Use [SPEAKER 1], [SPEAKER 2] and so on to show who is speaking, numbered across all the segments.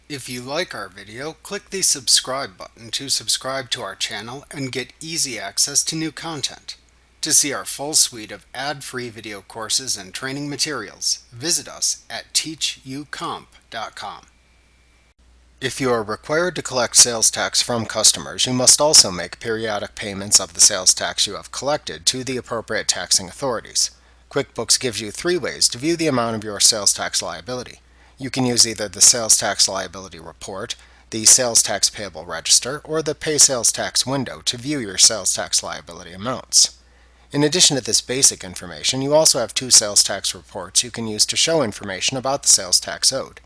[SPEAKER 1] If you like our video, click the subscribe button to subscribe to our channel and get easy access to new content. To see our full suite of ad-free video courses and training materials, visit us at teachucomp.com. If you are required to collect sales tax from customers, you must also make periodic payments of the sales tax you have collected to the appropriate taxing authorities. QuickBooks gives you 3 ways to view the amount of your sales tax liability. You can use either the Sales Tax Liability Report, the Sales Tax Payable Register, or the Pay Sales Tax window to view your sales tax liability amounts. In addition to this basic information, you also have 2 sales tax reports you can use to show information about the sales tax owed.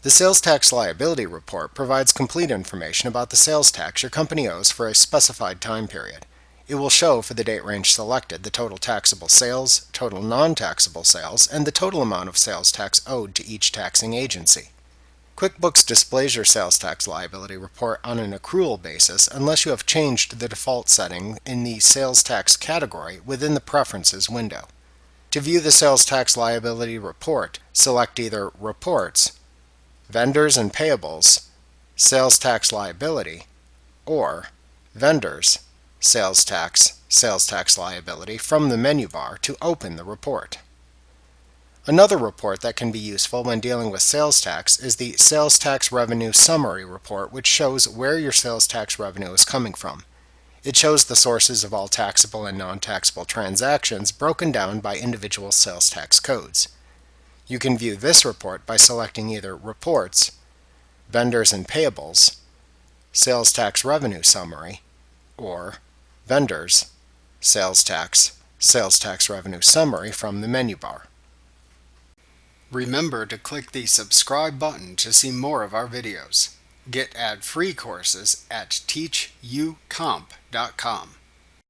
[SPEAKER 1] The Sales Tax Liability Report provides complete information about the sales tax your company owes for a specified time period. It will show for the date range selected the total taxable sales, total non-taxable sales, and the total amount of sales tax owed to each taxing agency. QuickBooks displays your sales tax liability report on an accrual basis unless you have changed the default setting in the sales tax category within the Preferences window. To view the sales tax liability report, select either Reports, Vendors and Payables, Sales Tax Liability, or Vendors, Sales Tax Liability from the menu bar to open the report. Another report that can be useful when dealing with sales tax is the Sales Tax Revenue Summary Report, which shows where your sales tax revenue is coming from. It shows the sources of all taxable and non-taxable transactions broken down by individual sales tax codes. You can view this report by selecting either Reports, Vendors and Payables, Sales Tax Revenue Summary, or Vendors, Sales Tax Revenue Summary from the menu bar. Remember to click the subscribe button to see more of our videos. Get ad-free courses at teachucomp.com.